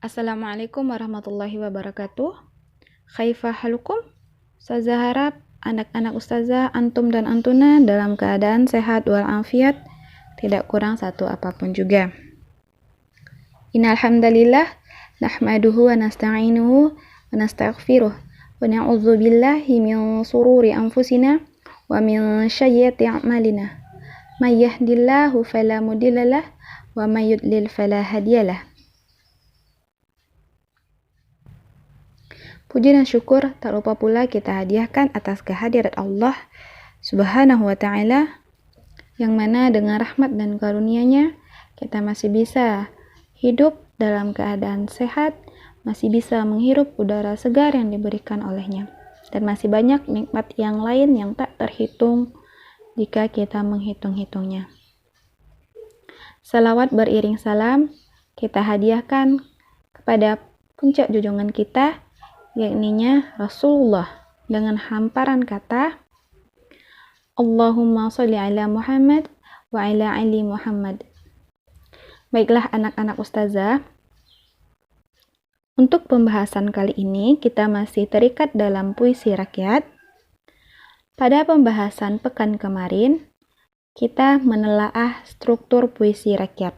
Assalamualaikum warahmatullahi wabarakatuh. Khaifah halukum? Ustazah harap anak-anak ustazah, antum dan antuna dalam keadaan sehat walafiat, tidak kurang satu apapun juga. Innal hamdalillah nahmaduhu wa nasta'inuhu wa nastaghfiruh wa na'udzu billahi min sururi anfusina wa min sayyiati a'malina. May yahdihillahu fala mudhillalah wa may yudlil fala hadiyalah. Puji dan syukur tak lupa pula kita hadiahkan atas kehadirat Allah Subhanahu wa Ta'ala, yang mana dengan rahmat dan karunia-Nya kita masih bisa hidup dalam keadaan sehat, masih bisa menghirup udara segar yang diberikan oleh-Nya, dan masih banyak nikmat yang lain yang tak terhitung jika kita menghitung-hitungnya. Salawat beriring salam kita hadiahkan kepada puncak junjungan kita, yakninya Rasulullah, dengan hamparan kata Allahumma sholli ala Muhammad wa ala ali Muhammad. Baiklah anak-anak ustazah, untuk pembahasan kali ini kita masih terikat dalam puisi rakyat. Pada pembahasan pekan kemarin kita menelaah struktur puisi rakyat,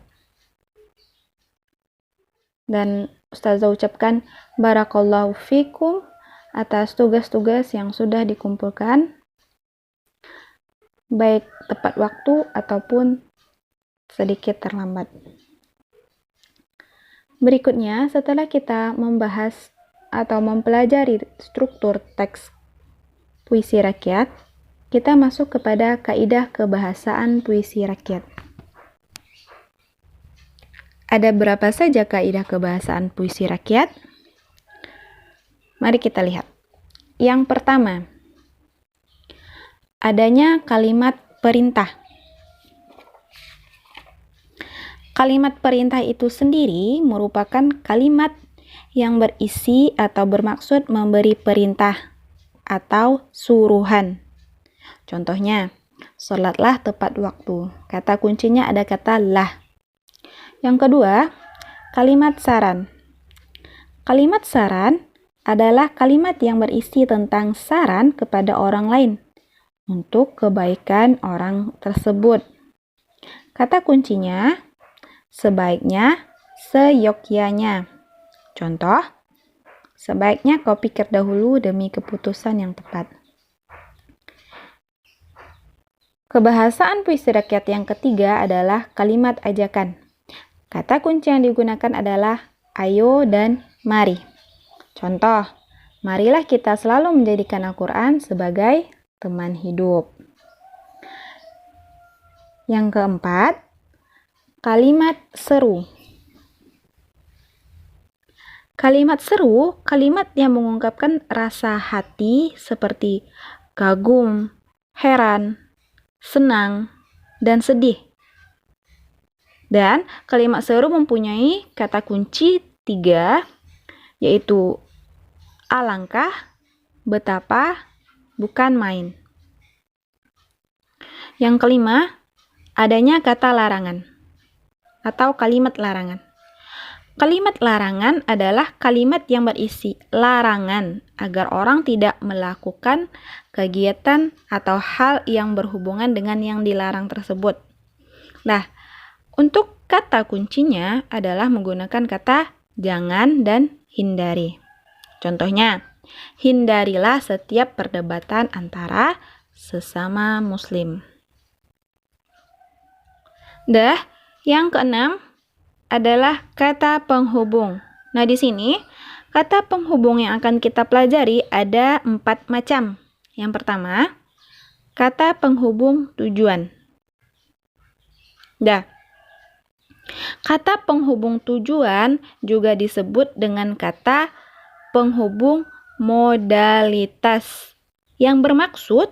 dan ustazah ucapkan barakallahu fikum atas tugas-tugas yang sudah dikumpulkan, baik tepat waktu ataupun sedikit terlambat. Berikutnya, setelah kita membahas atau mempelajari struktur teks puisi rakyat, kita masuk kepada kaidah kebahasaan puisi rakyat. Ada berapa saja kaidah kebahasaan puisi rakyat? Mari kita lihat. Yang pertama, adanya kalimat perintah. Kalimat perintah itu sendiri merupakan kalimat yang berisi atau bermaksud memberi perintah atau suruhan. Contohnya, sholatlah tepat waktu. Kata kuncinya ada kata lah. Yang kedua, kalimat saran. Kalimat saran adalah kalimat yang berisi tentang saran kepada orang lain untuk kebaikan orang tersebut. Kata kuncinya, sebaiknya, seyogyanya. Contoh, sebaiknya kau pikir dahulu demi keputusan yang tepat. Kebahasaan puisi rakyat yang ketiga adalah kalimat ajakan. Kata kunci yang digunakan adalah ayo dan mari. Contoh, marilah kita selalu menjadikan Al-Quran sebagai teman hidup. Yang keempat, kalimat seru. Kalimat seru, kalimat yang mengungkapkan rasa hati seperti kagum, heran, senang, dan sedih. Dan kalimat seru mempunyai kata kunci 3, yaitu alangkah, betapa, bukan main. Yang kelima, adanya kata larangan atau kalimat larangan. Kalimat larangan adalah kalimat yang berisi larangan agar orang tidak melakukan kegiatan atau hal yang berhubungan dengan yang dilarang tersebut. Nah, untuk kata kuncinya adalah menggunakan kata jangan dan hindari. Contohnya, hindarilah setiap perdebatan antara sesama muslim. Yang keenam adalah kata penghubung. Nah, di sini kata penghubung yang akan kita pelajari ada 4 macam. Yang pertama, kata penghubung tujuan. Kata penghubung tujuan juga disebut dengan kata penghubung modalitas yang bermaksud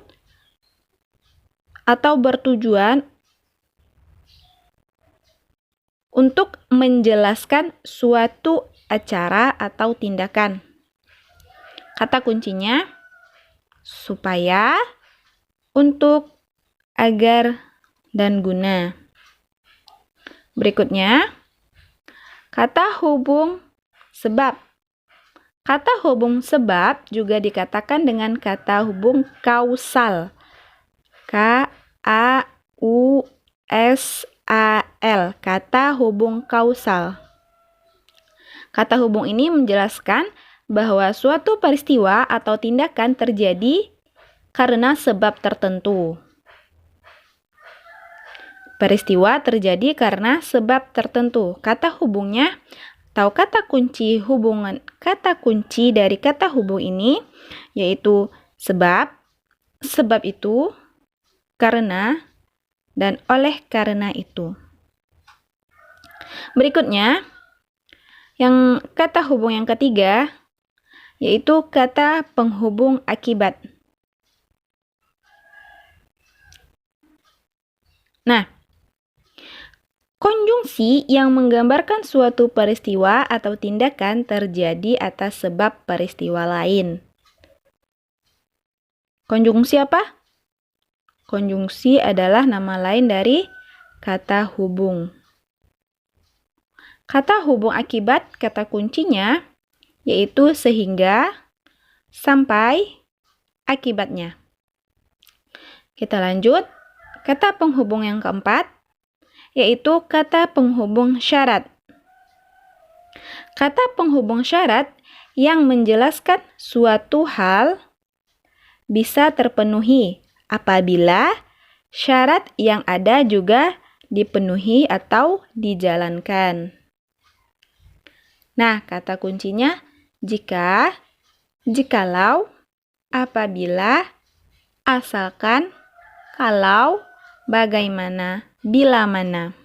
atau bertujuan untuk menjelaskan suatu acara atau tindakan. Kata kuncinya supaya, untuk, agar, dan guna. Berikutnya, kata hubung sebab. Kata hubung sebab juga dikatakan dengan kata hubung kausal. K-A-U-S-A-L. Kata hubung kausal. Kata hubung ini menjelaskan bahwa suatu peristiwa atau tindakan terjadi karena sebab tertentu. Peristiwa terjadi karena sebab tertentu. Kata hubungnya atau kata kunci dari kata hubung ini yaitu sebab, sebab itu, karena, dan oleh karena itu. Berikutnya, yang kata hubung yang ketiga yaitu kata penghubung akibat. Nah, konjungsi yang menggambarkan suatu peristiwa atau tindakan terjadi atas sebab peristiwa lain. Konjungsi apa? Konjungsi adalah nama lain dari kata hubung. Kata hubung akibat, kata kuncinya yaitu sehingga, sampai, akibatnya. Kita lanjut. Kata penghubung yang keempat yaitu kata penghubung syarat. Kata penghubung syarat yang menjelaskan suatu hal bisa terpenuhi apabila syarat yang ada juga dipenuhi atau dijalankan. Nah, kata kuncinya jika, jikalau, apabila, asalkan, kalau, bagaimana, bila mana.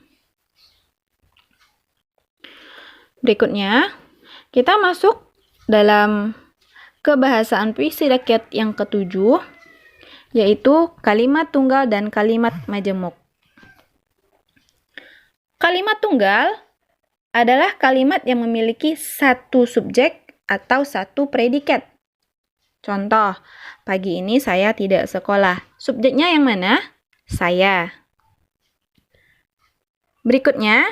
Berikutnya, kita masuk dalam kebahasaan puisi rakyat yang ketujuh, yaitu kalimat tunggal dan kalimat majemuk. Kalimat tunggal adalah kalimat yang memiliki satu subjek atau satu predikat. Contoh, pagi ini saya tidak sekolah. Subjeknya yang mana? Saya. Berikutnya,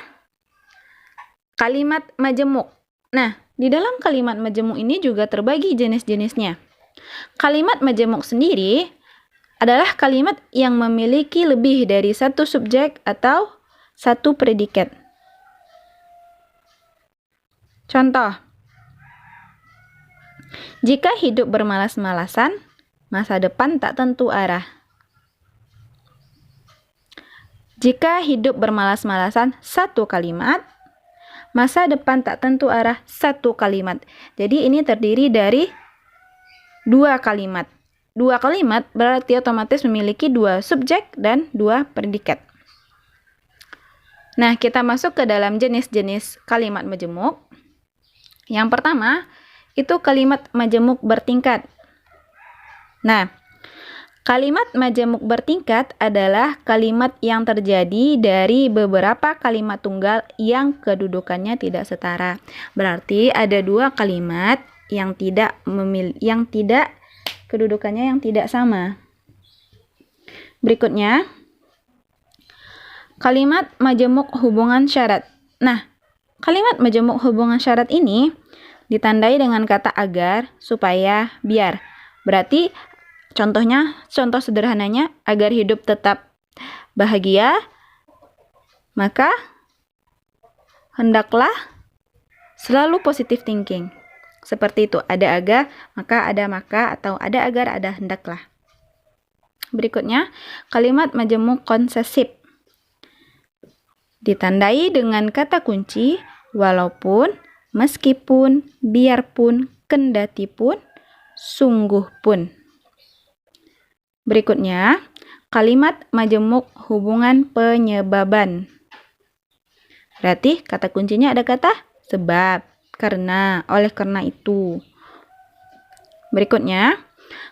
kalimat majemuk. Nah, di dalam kalimat majemuk ini juga terbagi jenis-jenisnya. Kalimat majemuk sendiri adalah kalimat yang memiliki lebih dari satu subjek atau satu predikat. Contoh, jika hidup bermalas-malasan, masa depan tak tentu arah. Jika hidup bermalas-malasan, satu kalimat. Masa depan tak tentu arah, satu kalimat. Jadi ini terdiri dari dua kalimat. Dua kalimat berarti otomatis memiliki dua subjek dan dua predikat. Nah, kita masuk ke dalam jenis-jenis kalimat majemuk. Yang pertama, itu kalimat majemuk bertingkat. Nah, kalimat majemuk bertingkat adalah kalimat yang terjadi dari beberapa kalimat tunggal yang kedudukannya tidak setara. Berarti ada dua kalimat yang kedudukannya yang tidak sama. Berikutnya, kalimat majemuk hubungan syarat. Nah, kalimat majemuk hubungan syarat ini ditandai dengan kata agar, supaya, biar. Berarti contoh sederhananya, agar hidup tetap bahagia, maka hendaklah selalu positive thinking. Seperti itu, ada agar, maka ada maka, atau ada agar, ada hendaklah. Berikutnya, kalimat majemuk konsesif. Ditandai dengan kata kunci, walaupun, meskipun, biarpun, kendatipun, sungguh pun. Berikutnya, kalimat majemuk hubungan penyebaban. Berarti kata kuncinya ada kata sebab, karena, oleh karena itu. Berikutnya,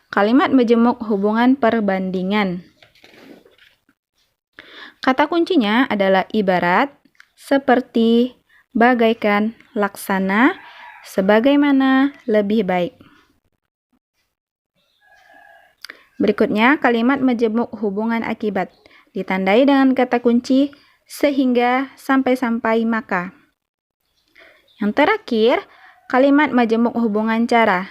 kalimat majemuk hubungan perbandingan. Kata kuncinya adalah ibarat, seperti, bagaikan, laksana, sebagaimana, lebih baik. Berikutnya, kalimat majemuk hubungan akibat. Ditandai dengan kata kunci sehingga, sampai-sampai, maka. Yang terakhir, kalimat majemuk hubungan cara.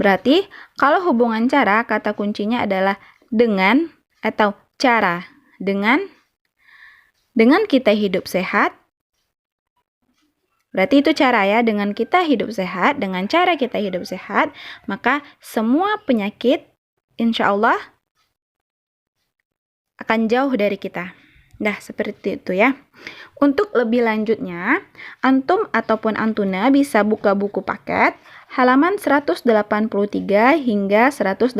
Berarti kalau hubungan cara, kata kuncinya adalah dengan atau cara. Dengan kita hidup sehat. Berarti itu cara ya, dengan kita hidup sehat, dengan cara kita hidup sehat, maka semua penyakit insya Allah akan jauh dari kita. Nah, seperti itu ya. Untuk lebih lanjutnya, antum ataupun antuna bisa buka buku paket halaman 183 hingga 186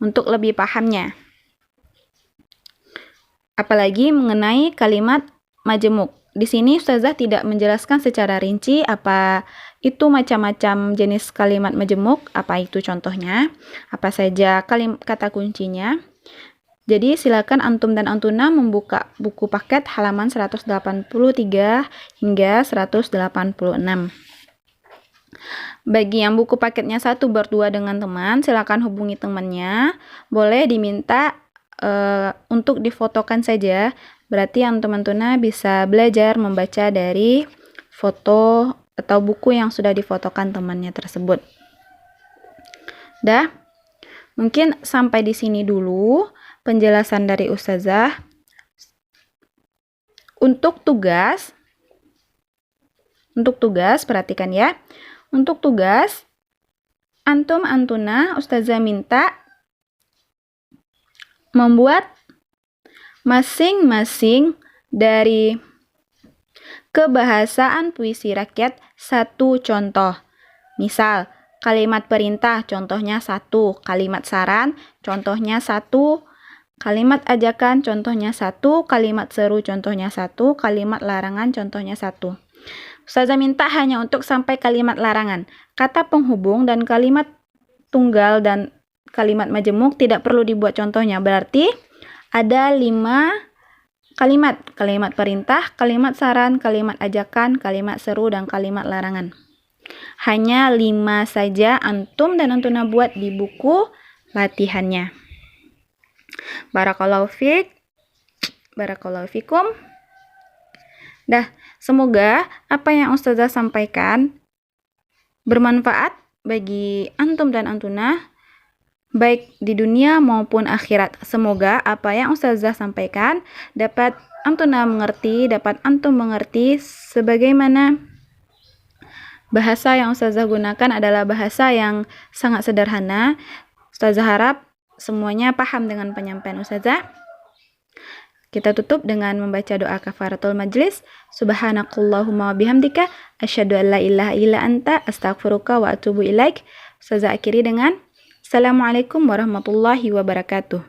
untuk lebih pahamnya. Apalagi mengenai kalimat majemuk. Di sini Ustazah tidak menjelaskan secara rinci apa itu macam-macam jenis kalimat majemuk, apa itu contohnya, apa saja kata kuncinya. Jadi silakan antum dan antuna membuka buku paket halaman 183 hingga 186. Bagi yang buku paketnya 1 berdua dengan teman, silakan hubungi temannya. Boleh diminta untuk difotokan saja. Berarti antum antuna bisa belajar membaca dari foto atau buku yang sudah difotokan temannya tersebut. Dah, mungkin sampai di sini dulu penjelasan dari Ustazah. Untuk tugas perhatikan ya. Untuk tugas antum antuna Ustazah minta membuat masing-masing dari kebahasaan puisi rakyat satu contoh. Misal, kalimat perintah contohnya 1, kalimat saran contohnya 1, kalimat ajakan contohnya 1, kalimat seru contohnya 1, kalimat larangan contohnya 1. Ustazah minta hanya untuk sampai kalimat larangan. Kata penghubung dan kalimat tunggal dan kalimat majemuk tidak perlu dibuat contohnya. Berarti ada 5 kalimat. Kalimat perintah, kalimat saran, kalimat ajakan, kalimat seru, dan kalimat larangan. Hanya 5 saja antum dan antuna buat di buku latihannya. Barakallahu fiik. Barakallahu fikum. Dah, semoga apa yang Ustazah sampaikan bermanfaat bagi antum dan antuna baik di dunia maupun akhirat. Semoga apa yang Ustazah sampaikan dapat antuna mengerti, dapat antum mengerti, sebagaimana bahasa yang Ustazah gunakan adalah bahasa yang sangat sederhana. Ustazah harap semuanya paham dengan penyampaian Ustazah. Kita tutup dengan membaca doa kafaratul majlis. Subhanakallahumma wabihamdika asyhadu an la ilaha illa anta astaghfiruka wa atubu ilaik. Ustazah akhiri dengan Assalamualaikum warahmatullahi wabarakatuh.